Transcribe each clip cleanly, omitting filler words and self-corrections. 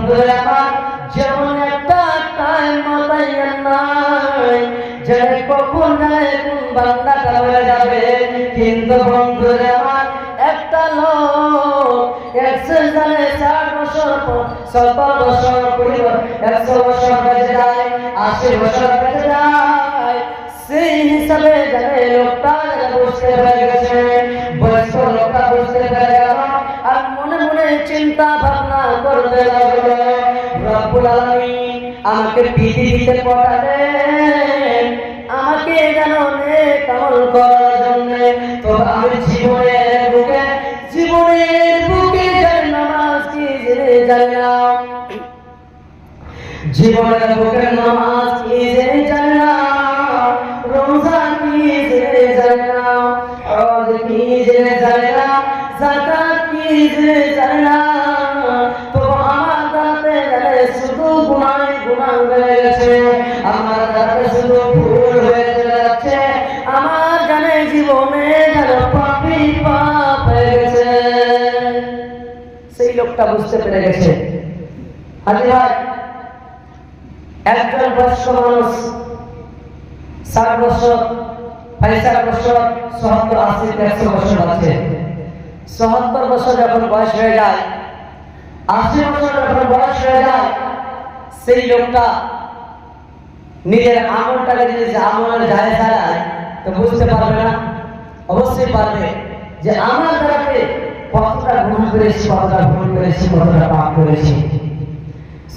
বন্ধুরা আমার যেমন একটা টাইম মাথায় নাই যে কখন যায় কোন বান্দাটা হয়ে যাবে, কিন্তু বন্ধুরা আমার একটা লোক 100 সালে 60 বছর 70 বছর 100 বছর বেঁচে যায়, 80 বছর বেঁচে যায়, সেই হিসাবে জানে লোকটা বুঝতে পেরে গেছে, বয়স্ক লোকটা বুঝতে পেরে গেল আর মনে মনে চিন্তা ভাবনা করতে লাগলো, রব্বুল আলামিন আমাকে পৃথিবীতে পাঠালেন আমাকে যেন নেক আমল করার জন্য, তো আমি জীবনের বুকে জানি নামাজ কি জেনে জানি না, জীবনের বুকে নামাজ কি জেনে জানি না, রোজা কি জেনে জানি না, হজ কি জেনে জানি না, যাকাত কি জেনে জানি না, তো আমার দ্বারাতে জানে শুধু গুনাহ হয়ে গেছে, আমার দ্বারাতে শুধু ভুল হয়ে যাচ্ছে, আমার জানে জীবনে যেন পাপই পাপ হয়ে গেছে। সেই লোকটা বুঝতে পেরে গেছে। হাজি ভাই একজন বয়স্ক মানুষ 60 বছর 65 বছর 70 80 100 বছর আছে, 70 বছর যখন বয়স হয়ে যায়, 80 বছর যখন বয়স হয়ে যায়, সেই লোকটা নিজের আমলটাকে যদি আমলের ধারে চালায় তো বুঝতে পারবে না, অবশ্যই পারবে যে আমার দ্বারাতে কতটা গুনাহ করেছি, কতটা ভুল করেছি, কতটা পাপ করেছি।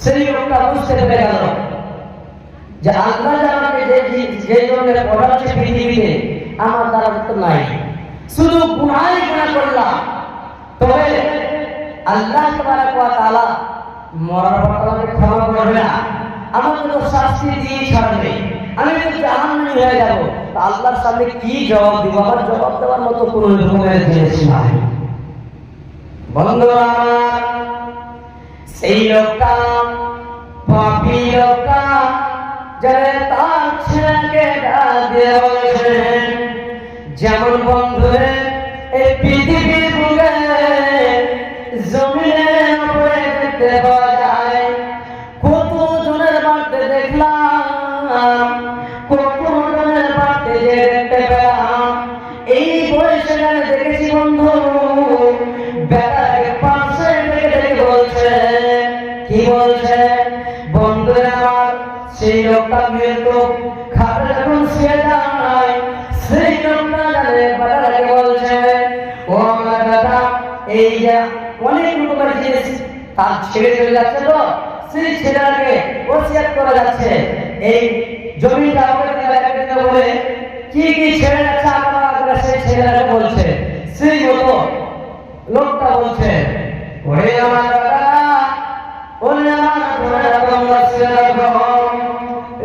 সেই লোকটা বুঝতে পেরে গেল যে আল্লাহ আমাকে যে জন্য পড়াচ্ছে পৃথিবীতে আমার দ্বারা তো নাই, শুধু গুনাহই গুনাহ করলাম, তবে আল্লাহ তাবারক ওয়া তাআলা মরার পর আমাকে ক্ষমা করবে না, আমাকে তো শাস্তি দিয়ে ছাড়বে, আমি তো জাহান্নামী হয়ে যাব, তো আল্লাহর সামনে কি জবাব দিব? আমার জবাব দেওয়ার মতো কোনো রকমের জিনিস নাই। বন্ধুরা সেই লোকটা পাপী লোকটা যারা তার ছেলেকে ডাক দিয়ে বলেছেন, যেমন বন্ধুরে এই পৃথিবীর বুকে জমিনের উপরে দেখতে পাওয়া যায়, কত জনের বাড়িতে দেখলাম, কত জনের বাড়িতে দেখতে পেলাম, এই বয়সে দেখেছি বন্ধু বেটাকে পাশে দেখে বলছে, কি বলছে বন্ধুরা আমার, সেই লোকটা মৃত্যু খাটে যখন শুয়ে যায়, সেই লোকটা জানে বেটাকে বলছে, ও আমার বেটা এই যে অনেক রকমের জিনিস তার ছেড়ে চলে যাচ্ছে, তো সেই ছেলেটাকে ওসিয়ত করা যাচ্ছে, এই জমিটা আমাকে বলে কি কি ছেড়ে যাচ্ছে আমার, সেই ছেলেটাকে বলছে, সেই মতো লোকটা বলছে, ওরে আমার বেটা, ওরে আমার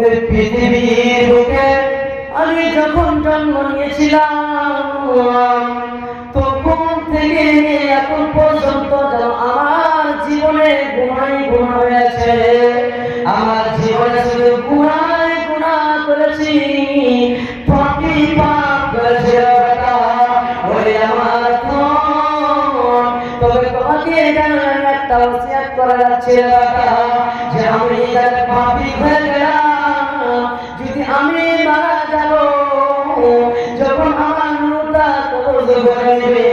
এই পৃথিবীর বুকে আমি যখন জন্ম নিয়েছিলাম তখন থেকে এখন পর্যন্ত যেন আমার জীবনে গুনাহ হয়েছে, আমার জীবনে শুধু গুনাহ করেছি, পাপী পাপ করেছি, ওরে আমার তবে তোমাকে একটা ওসিয়ত করা যাচ্ছে যে আমি পাপী হয়ে গেলাম, যদি আমি মারা যাব, যখন আমার রূহটা কবজ করে নেবে,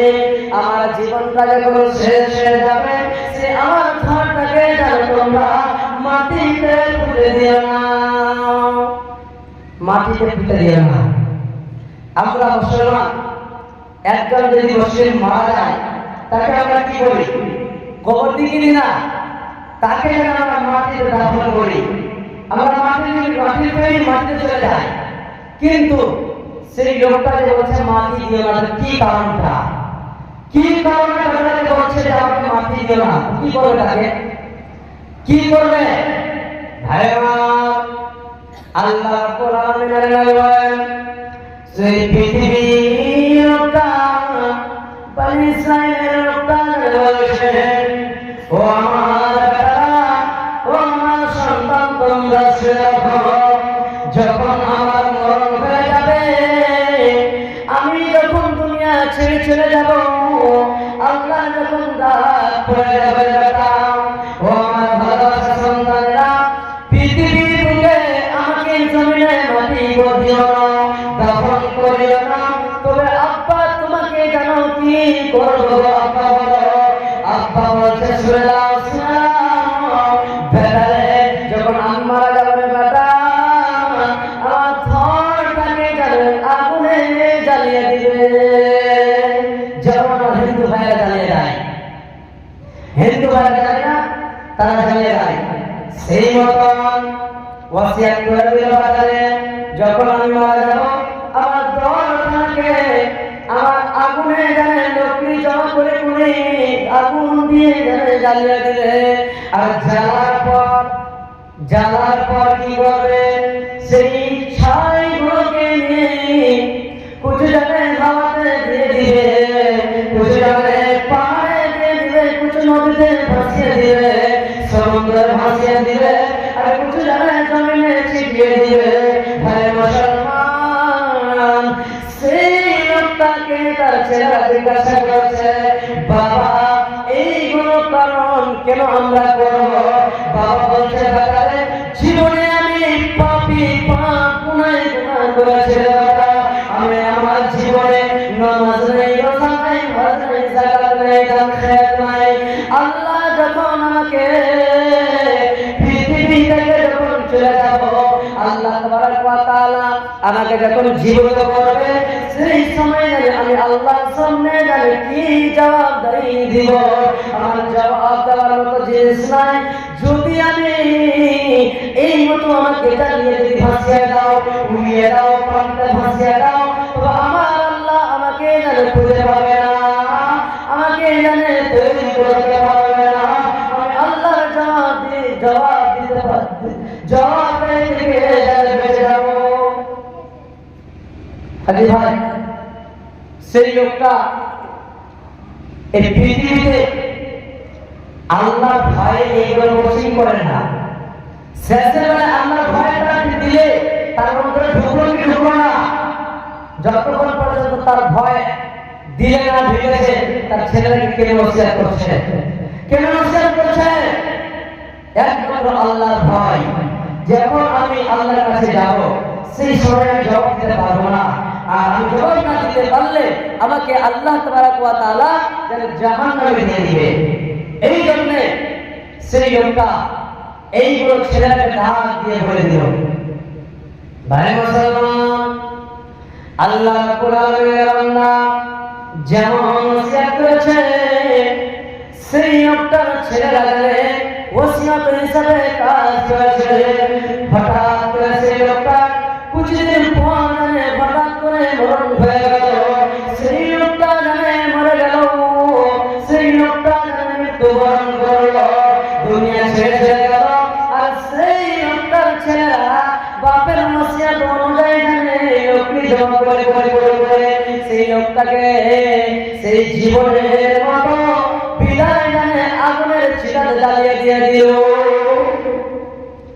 আমার জীবনটা যখন শেষ হয়ে যাবে, সে আমার ঘরটাকে যেন তোমরা মাটিতে পুঁতে দিও না, মাটিতে পুঁতে দিও না। আমরা মুসলমান, একজন যদি মুসলিম মারা যায় তাকে আমরা কি করি? কবর দিই না, তাকে আমরা মাটিতে দাফন করি, আমরা মাটিতে চলে যাই, কিন্তু সেই লোকটা যে বলছে মাটি দিও না, কি কারণটা? কি কারণে বলছে যে আপনি মাটি দিও না? কি করবে তাকে? কি করবে? আল্লাহ কোরআনে বলেন, সেই পৃথিবীর লোকটা বনি ইসরাইলের লোকটা বলেছেন, ও আমার বেটা, ও আমার সন্তান, তোমরা যখন আমার মরণ হয়ে যাবে, আমি যখন দুনিয়া ছেড়ে চলে যাব, আল্লাহ যখন দাঁত পড়ে যাবে, বেটা ও আমার ভালো করবো আব্বা বলো। আব্বা বলছে শুনে দাও বেটারে, যখন আমি মারা যাবো রে বেটা, আমার থরটাকে যাবে আগুনে জ্বালিয়ে দিবে, যেমন হিন্দু ভাইয়েরা জ্বালিয়ে দেয়। হিন্দু ভাইয়েরা জানে না, তারা জ্বালিয়ে দেয়। সেই মতন ওয়াসিয়াত করে দিল বাজারে, যখন আমি মারা যাবো আমার দরটাকে আমার আগুনে জানে লক্ষ্মী জমা করে করে আগুন দিয়ে জানে জ্বালিয়ে দিলে। আর জ্বালার পর কি করবে, সেই ছাইগুলোকে নিয়ে কুচু জানে হাওয়াতে দিয়ে দিবে, কুচু জানে পাহাড়ে দিয়ে দিবে, কুচু নদীতে ভাসিয়ে দিবে, সমুদ্রে ভাসিয়ে দিবে, আর কুচু জানে জমিনে ছিটিয়ে দিবে। ভাই মুসলমান, সেই লোকটাকে তার ছেলেরা জিজ্ঞাসা করছে, বাবা এইগুলো কারণ কেন আমরা করবো? বাবা বলছে বাবারে, জীবনে আমি পাপী পাপ গুনাহ করেছি বাবা, আমি আমার জীবনে নামাজ নেই, রোজা নেই, হজ নেই, যাকাত নেই, দান খেয়াত নাই। আল্লাহ যখন আমাকে পৃথিবী থেকে যখন চলে যাব, আল্লাহ তাবারক ওয়া তাআলা আমাকে যখন জীবিত করবে, সেই সময় আমি আল্লাহর সামনে জানি কি জবাবদারি দিব। আমার জবাব দেওয়ার মতো জিনিস নাই। যদি আমি এই মতো আমাকে জ্বালিয়ে যদি ভাসিয়ে দাও, উড়িয়ে দাও, পানিতে ভাসিয়ে দাও, তো আমার আল্লাহ আমাকে জানে খুঁজে পাবে না, আমাকে জানে তৈরি করতে পারবে না। আমি আল্লাহর জবাব দিতে পারছি, জবাব থেকে জানে বেঁচে যাবো। হাজি ভাই, সেই লোকটা এই পৃথিবীতে আল্লাহর ভয়ে এইগুলো কোচিং করেন না। শেষে বেলা আল্লাহর ভয়টা দিলে তার মধ্যে ঢুকলো কি ঢুকলো না, যতক্ষণ পর্যন্ত তার ভয় দিলে না ঢুকেছে, তার ছেলেকে কেন ওসিয়ত করছে, কেন ওসিয়ত করছে? একমাত্র আল্লাহর ভয়। যখন আমি আল্লাহর কাছে যাব, সেই সময় আমি জবাব দিতে পারবো না, আর আমি জবাব না দিতে পারলে আমাকে আল্লাহ তাবারক ওয়া তাআলা যেন জাহান্নামে দিয়ে দিবে। এই জন্য সেই লোকটা এইগুলো ছেলেকে ডাক দিয়ে বলে দিল, ভাই মুসলমান, আল্লাহ রাব্বুল আলামিনের বান্দা যেমন ওসিয়ত করেছে, সেই লোকটার ছেলেরা জানে ওসিয়ত হিসাবে কাজ করেছে। হঠাৎ করে সেই লোকটা কিছুদিন পর জানে হঠাৎ করে মরণ হয়ে গেল। সেই লোকটা জানে মরে গেল, সেই লোকটা জানে মৃত্যুবরণ করল, দুনিয়া ছেড়ে চলে গেল। আর সেই লোকটার ছেলেরা বাপের ওসিয়ত অনুযায়ী জানে লক্ষ্মী জমা করে করে করে করে সেই লোকটাকে সেই জীবনের মতো বিদায় জানে আগুনের চিতাতে জ্বালিয়ে দিয়ে দিল।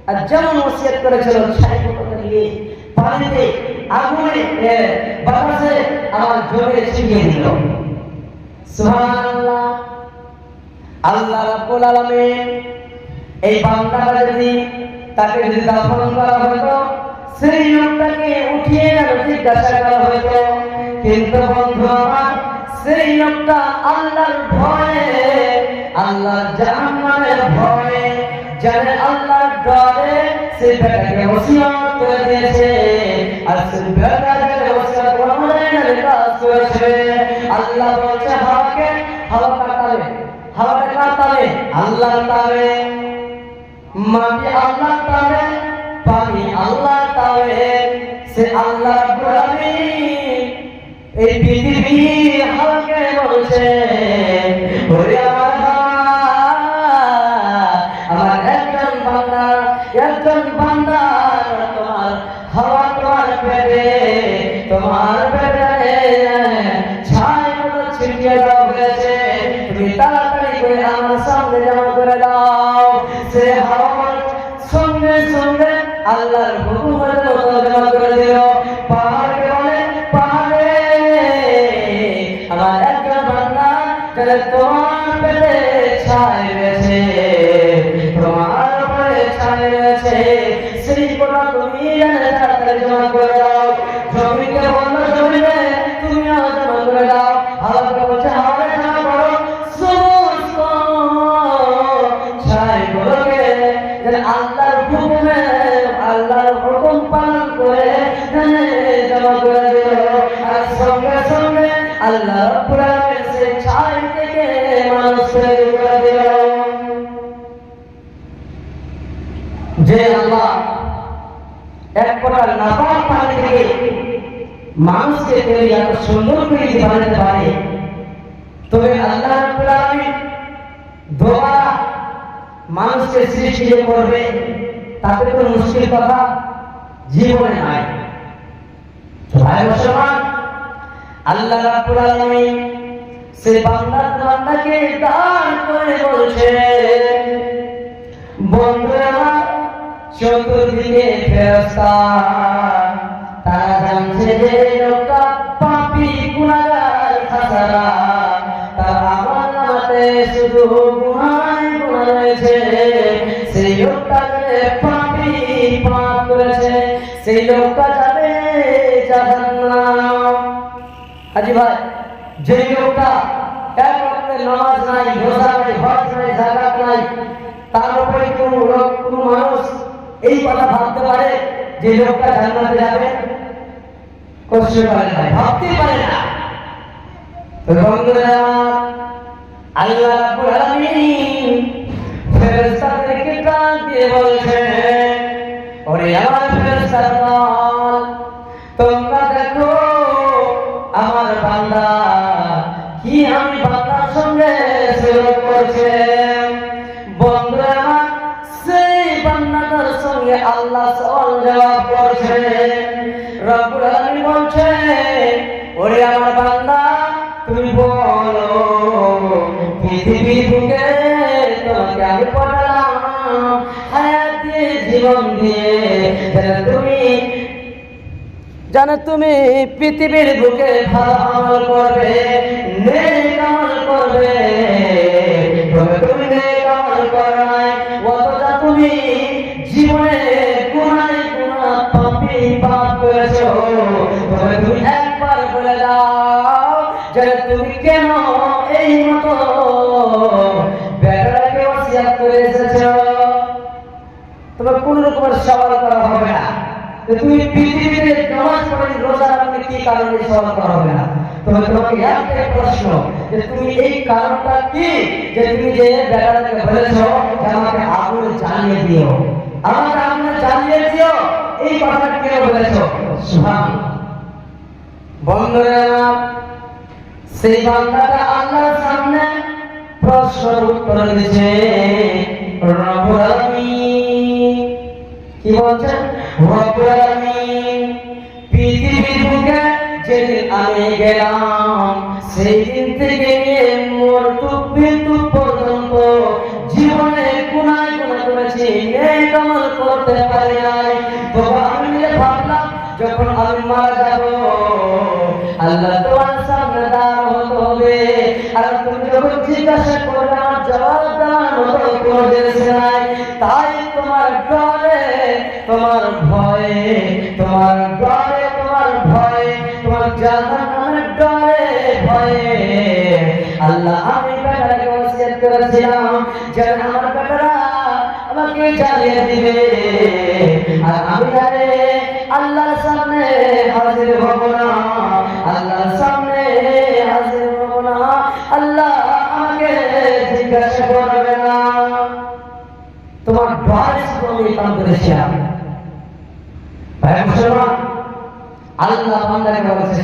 আর যেমন ওসিয়ত করেছিল ছাইগুলোকে নিয়ে পানিতে আগুনে বাতাসে আমার জমিয়ে ছিটিয়ে দিল। সুবহানাল্লাহ। আল্লাহ রাব্বুল আলামিন এই বান্দাটা যদি তাকে যদি দাফন করা হতো, সেই লোকটাকে উঠিয়ে জিজ্ঞাসা করা হতো, কিন্তু বন্ধু আমার সেই লোকটা আল্লাহর ভয়ে, আল্লাহর জাহান্নামের ভয়ে জানে, আল্লাহর ডরে সেই বেটাকে ওসিয়ত করে দিয়েছে। আর সেই বেটাকে ওসিয়ত অনুযায়ী কাজ করেছে। আল্লাহ বলছে হাওয়াকে, হাওয়া কাটাবে, হাওয়াটা কাটাবে আল্লাহ তাবে, মাটি আল্লাহ তাবে, পানি আল্লাহ তাবে। সে আল্লাহ রাব্বুল আলামিন এই পৃথিবী হাওয়াকে বলছে, ওরে আমার আমার একজন বান্দা তোমার হাওয়া তোমার পেটে, তোমার পেটে ছাই মতো ছিটিয়ে দেওয়া হয়েছে, তুমি তাড়াতাড়ি করে আমার সামনে জমা করে দাও। সে হাওয়ার সঙ্গে সঙ্গে আল্লাহর হুকুম মতো জমা করে দিল। পাহাড়কে বলে, পাহাড়ে আমার একজন বান্দা যারা তোমার পেটে ছাই রয়েছে, তোমার উপরে ছাই রয়েছে, সেই কথা তুমি তাড়াতাড়ি জমা করে দাও। জমিকে বললো, জমিনে তুমিও জমা করে দাও। হাওয়াকে বলছে, হাওয়া যে আল্লাহর হুকুমে আল্লাহর হুকুম পালন করে জমা করে দিল আর সঙ্গে সঙ্গে আল্লাহ রাব্বুল আলামিন সেই ছাই থেকে মানুষ তৈরি করে দিল। যে আল্লাহ এক ফোঁটা নাপাক পানি থেকে মানুষকে তৈরি এত সুন্দর করে বানাতে পারে, তবে আল্লাহ রাব্বুল আলামিন দোয়া মানুষকে সৃষ্টি করবে তাতে কোনো মুশকিল কথা জীবনে নাই। ভাই মুসলমান, আল্লাহ রাব্বুল আলামিন সেই বান্দাকে দান করে বলছে, বন্ধুরা চতুর্দিকে ফেরেশতা তারা জানছে যে লোকটা পাপী গুনাহগার খাসারা, তার আমল নামাতে শুধু গুনাহ রয়েছে। সেই লোকটা পাপী পাপ করেছে, সেই লোকটা যাবে জাহান্নাম। আজি ভাই, যে লোকটা এক ওয়াক্তের নামাজ নাই, রোজা নাই, হজ নাই, যাকাত নাই, তার উপরে কোনো মানুষ এই কথা ভাবতে পারে যে লোকটা জান্নাতে যাবে? কষ্ট পারে না, ভাবতে পারে না। তো বন্ধুরা, আল্লাহ রাব্বুল আলামিন ফেরেশতাদেরকে ডাক দিয়ে বলছে, ওরে আমার ফেরেশতারা, তোমরা দেখো আমার বান্দা কি আমি বান্দার সঙ্গে সুলুক করছে। বন্ধুরা, সেই বান্দাটার সঙ্গে আল্লাহ সওয়াল জবাব করছে। রব্বুল আলামিন বলছে, ওরে আমার বান্দা তুমি বলো পৃথিবীর বুকে তোমাকে আমি পাঠালাম হায়াত দিয়ে, জীবন দিয়ে, জানো তুমি পৃথিবীর বুকে ভালো আমল করবে, নেক আমল করবে, তবে তুমি নেক আমল করো নাই, অথচ তুমি জীবনে গুনাহে গুনাহ পাপী পাপ করেছো। তবে তুমি একবার বলে দাও যে তুমি কেন এই মতো বেটাকে ওসিয়ত করে এসেছো। তোমার কোন রকমের সওয়াল করা হবে না। তুমি পৃথিবীতে নামাজ পড়ে রোজা রাখতে কি কারণে সওয়াল করা হবে না। তবে তোমাকে একটাই প্রশ্ন, যে তুমি এই কারণটা কি যে তুমি যে বেটাকে বলেছো যে আমাকে আগুন জ্বালিয়ে দিও, আমাকে আগুন জ্বালিয়ে দিও, এই কথাটা কে বলেছো? সুবহানাল্লাহ। বন্ধুরা, সেই বান্দাটা আল্লাহর সামনে প্রশ্নের উত্তর দিয়েছে। রব্বুল আলামিন কি বলছেন? রব্বুল আলামিন পৃথিবীর বুকে যেদিন আমি গেলাম সেই দিন থেকে মৃত্যু পর্যন্ত জীবনে গুনাহ করেছি, নেক আমল করতে পারি নাই। তো আমি ভাবলাম যখন আমি মারা যাব আল্লাহ তোমার সামনে দাঁড় হতে হবে, আর তুমি যখন জিজ্ঞাসা করবে আমার জবাব দেওয়ার মতো কোনো দেশ নাই। তাই তোমার ডরে, তোমার ভয়ে, তোমার ডরে, তোমার ভয়ে, তোমার জাহান্নামের ডরে ভয়ে আল্লাহ আমি বেটাকে ওসিয়ত করেছিলাম যে আমার বেটারা আমাকে জ্বালিয়ে দিবে, আর আমি জানি আল্লাহর সামনে হাজির হব না, আল্লাহর সামনে হাজির হব না, আল্লাহ আমাকে জিজ্ঞাসা করবে না। তোমার ডরে শুধু আমি কাম করেছিলাম। ভাই মুসলমান, আল্লাহ বান্দাকে বলেছে,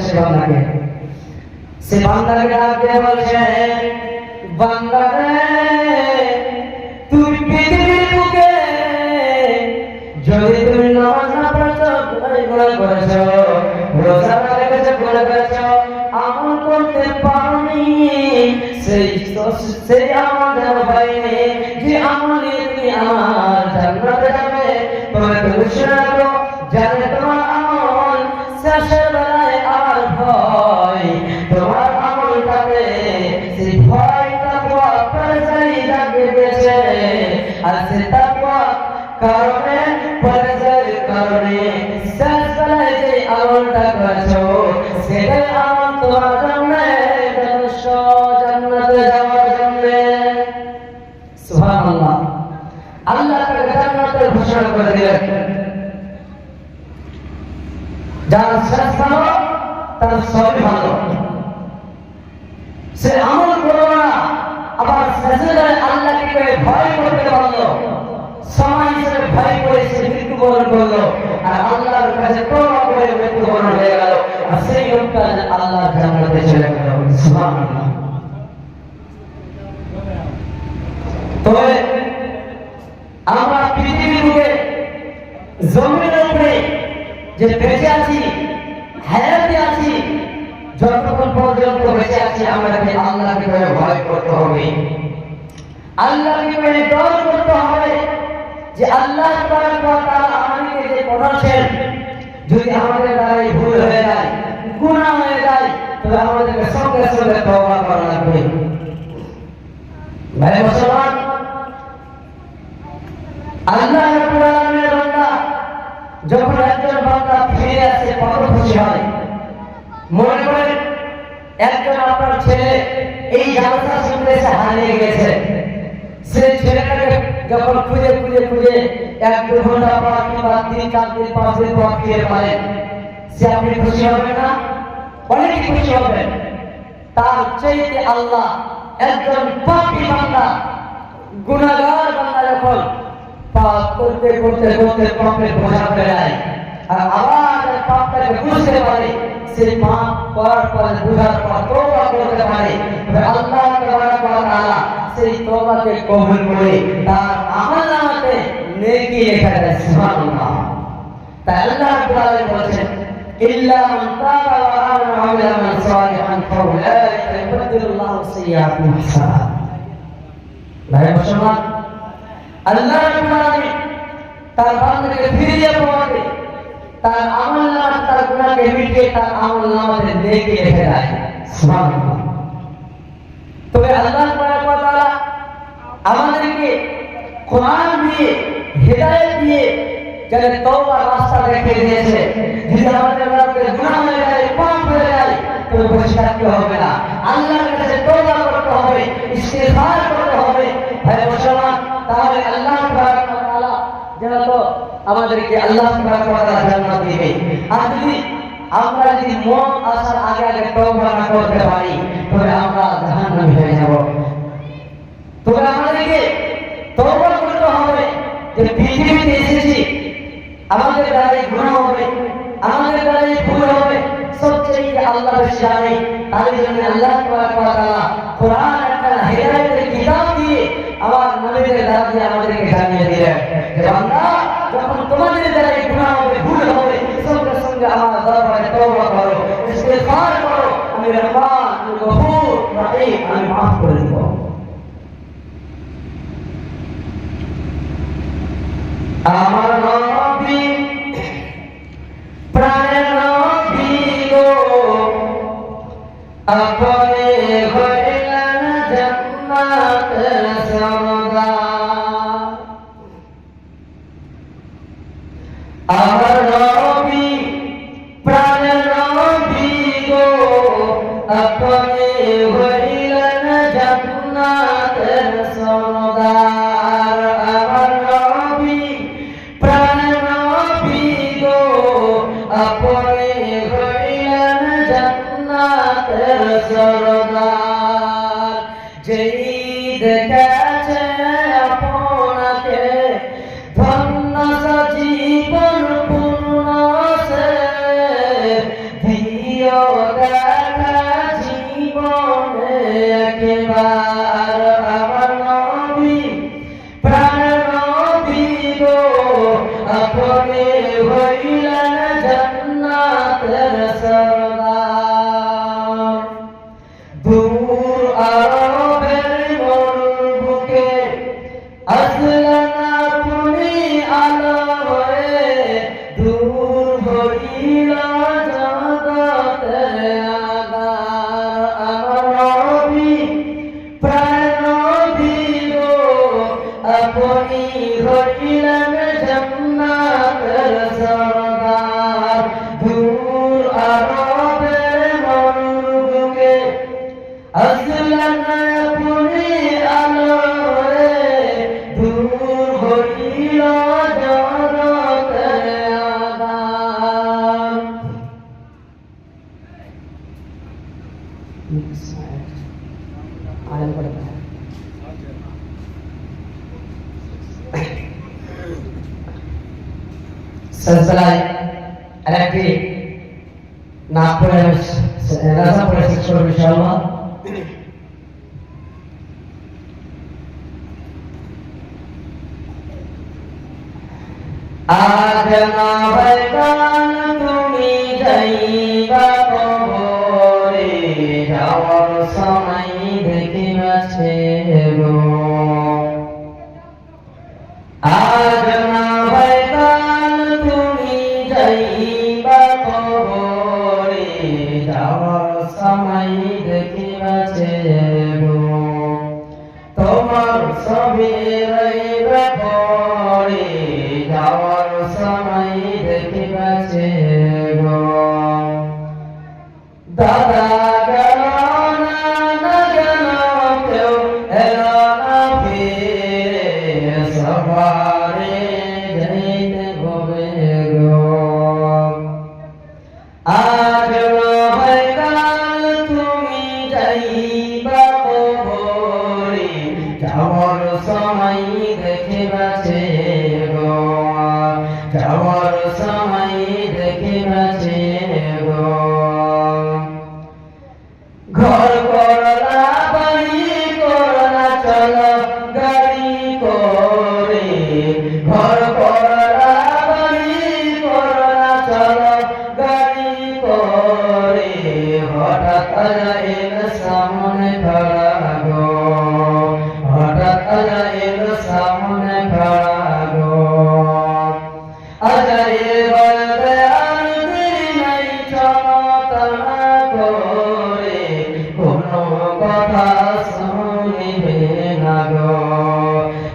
সে বান্দাকে ডাক দিয়ে বলছে, বান্দা রে তুই পৃথিবীর বুকে যদি তুমি নামাজ না পড়েছো, গুনাহ করেছো, রোজা না রেখেছো, গুনাহ করেছো, আমল করতে পারোনি, সেই আমল হয়নি যে আমল নিয়ে তুমি আমার জান্নাতে যাবে। তবে তুমি শুনে রাখো, জানে তোমার আমল শেষের বেলায় আর ভয়, তোমার আমলটাতে সেই ভয় তাকওয়া পরেশানি জাগিয়ে দিয়েছে, আর সে তাকওয়া কারণে পরেশানির কারণে শেষ বেলায় যে আমলটা করেছো সেটাই আমল তোমার জন্য যথেষ্ট জান্নাতে যাওয়ার জন্য। সুবহানাল্লাহ। আল্লাহ তাআলা ঘোষণা করে দিলেন, যার শেষ ভালো তার সবই ভালো। সে আমল করলো না, আবার শেষে আল্লাহকে পেয়ে ভয় করতে পারলো, সময় হিসেবে ভয় করে সে মৃত্যুবরণ করলো, আর আল্লাহর কাছে তওবা করে মৃত্যুবরণ হয়ে গেল, আর সেই লোকটা আল্লাহর জান্নাতে চলে গেল। সুবহানাল্লাহ। তবে আমরা পৃথিবীর বুকে জমিনের উপরে যে বেঁচে আছি, হায়াতে আছি, যতক্ষণ পর্যন্ত বেঁচে আছি আমাদেরকে আল্লাহকে ভয় করতে হবে, আল্লাহকে ডর করতে হবে যে আল্লাহ তাআলা আমাদেরকে যে পড়াচ্ছেন, যদি আমাদের দ্বারা ভুল হয়ে যায়, গুনাহ হয়ে যায়, তবে আমাদেরকে সঙ্গে সঙ্গে তওবা করা লাগবে। ভাই মুসলমান, আল্লাহ রাব্বুল আলামিনের বান্দা যখন একজন বান্দা ফিরে আসে কত খুশি হয়। মনে করেন একজন আপনার ছেলে এই জালসা শুনতে এসে হারিয়ে গেছে, সেই ছেলেটাকে যখন খুঁজে খুঁজে খুঁজে 1-2 ঘন্টা পর কিংবা 3-4 দিন 5 দিন পর ফিরে পালেন, সে আপনি খুশি হবেন না? অনেক খুশি হবেন। তার চাইতে আল্লাহ একজন পাপী বান্দা, গুনাহগার বান্দা যখন পাপ করতে করতে করতে পাপের বোঝা হয়ে যায়, আর আবার পাপটাকে বুঝতে পারে, সেই পাপ করার পর বুঝার পর তওবা করতে পারে, তবে আল্লাহ তাআলা সেই তওবাকে কবুল করে তার আমলনামাতে নেকি লেখা দেয়। সুবহানাল্লাহ। তাই আল্লাহ তাআলা বলেছেন, ইল্লা মান তাবা ওয়া আমলা আমালান সালিহান ফাউলাইকা ইউবাদদিলুল্লাহু সাইয়্যাতিহিম হাসানাত। ভাই মুসলমান, আল্লাহ রাব্বুল আলামিন তার বান্দাকে ফিরিয়ে পাওয়াতে তার আমলনামা, তার গুনাহকে মিটিয়ে তার আমলনামাতে নেকি লিখে দেয়। সুবহানাল্লাহ। তবে আল্লাহ তাআলা আমাদেরকে কোরআন দিয়ে, হিদায়াত দিয়ে যাতে তওবার রাস্তা দেখিয়ে দিয়েছে। যদি আমাদের মধ্যে গুনাহ হয়ে যায়, পাপ হয়ে যায়, তবে বসে থাকতে হবে না, আল্লাহর কাছে তওবা করতে হবে, ইস্তিগফার করতে হবে। ভাই মুসলমান, তাহলে আল্লাহ তাআলা যেন আমাদেরকে আল্লাহ তাআলা জান্নাত দিবে। আর যদি আমরা মন আসার আগে আগে তওবা না করতে পারি, তবে আমরা জাহান্নামী হয়ে যাব। তবে আমাদেরকে তওবা করতে হবে যে পৃথিবীতে এসেছি, আমাদের দ্বারাই গুনাহ হবে, আমাদের দ্বারাই ভুল হবে, সবচেয়ে আল্লাহ জানে। তাই জন্য আল্লাহ তাআলা কোরআন একটা হিদায়াতের কিতাব দিয়ে আমার নবীদের দ্বারা দিয়ে আমাদেরকে জানিয়ে দিলেন যে বান্দা, যখন তোমাদের দ্বারাই গুনাহ হবে, ভুল হবে, সঙ্গে সঙ্গে আমার দরবারে তওবা করো, ইস্তিগফার করো, আমি রহমান, আমি গফুর রহিম, আমি মাফ করে দেব। আমার নবী প্রাণের নবী গো, আপনি হইলেন জান্নাতের সরদার। আমার নবী প্রাণের নবী গো, আপনি হইলেন জান্নাতের সরদার। আমার নবী প্রাণের নবী গো, আপনি হইলেন জান্নাতের সরদার। যেই দেখেছে আপনাকে ধন্য জীবন পূর্ণ সে, দিও দেখা জীবনে একবার। আমার নবী প্রাণের নবী গো, আপনি হইলেন জান্নাতের সরদার। দূর আরবের মরুভূকে আসলেন আপনি আলো হয়ে, দূর হইল জগতের আঁধার। আমার নবী প্রাণ নবী গো, আপনি হইলেন জান্নাতের সরদার। দূর আরবের মরুভূকে আসলেন আপনি আলো হয়ে, দূর হইল সিলসিলায় আরেকটি নাম পড়ে রাজা পড়ে শেষ করবো ইনশাআল্লাহ। আজ না বাইকান তুমি যাইবা কবরে, যাওয়ার সময় দেখিবাছে গো। আজ না বাইকান তুমি যাইবা কবরে, যাওয়ার সময় দেখিবাছে গো। তোমার ছবি রইবে পড়ে, যাওয়ার সময় দেখিবাছে গো। দাদা গেল না গেল কেউ এলো না ফিরে, সবারে যাইতে হবে গো। আজ নয় কাল তুমি যাইবা কবরে, যাওয়ার সময় দেখিবাছে গো। যাওয়ার সময় দেখিবাছে গো। ঘর করলা বাড়ি করলা চলো গাড়ি করে, ঘর করলা বাড়ি করলা চলো গাড়ি করে, হঠাৎ এল সামনে খাড়া গো। হঠাৎ এল সামনে খাড়া গো। আজারে বলবে আর দেরি নাই, চমৎনা করে, কোনো কথা শুনিবে না গো।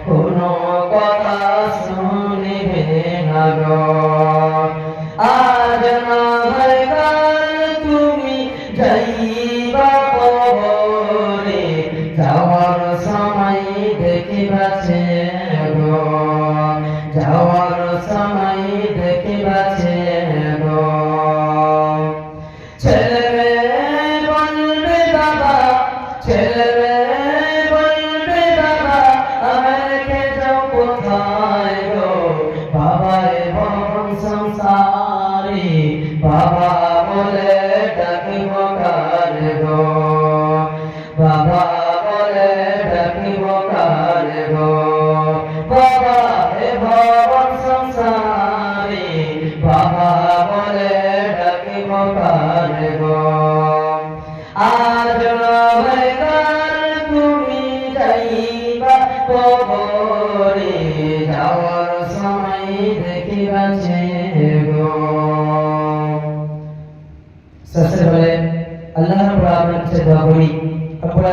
কোনো কথা শুনিবে না গো। আজ না হয় কাল তুমি যাইবা কবরে, যাওয়ার সময় দেখিবাছে গো। যাওয়ার সময় দেখিবাছে গো। ছেলে মেয়ে বলবে বাবা, ছেলে মেয়ে বলবে বাবা, আমাকে যাও কোথায় গো। বাবা এবং সংসারী, বাবা বলে ডাকিব কার গো। বাবা বলে ডাকিব কার গো। বাবা এবং সংসারী, বাবা বলে ডাকিব কার গো। আজ নয় কাল তুমি যাইবা কবরে, যাওয়ার সময় দেখিবাছে গো। শেষে বলে আল্লাহ রাব্বুল আলামিনের কাছে দোয়া করি, রব্বুল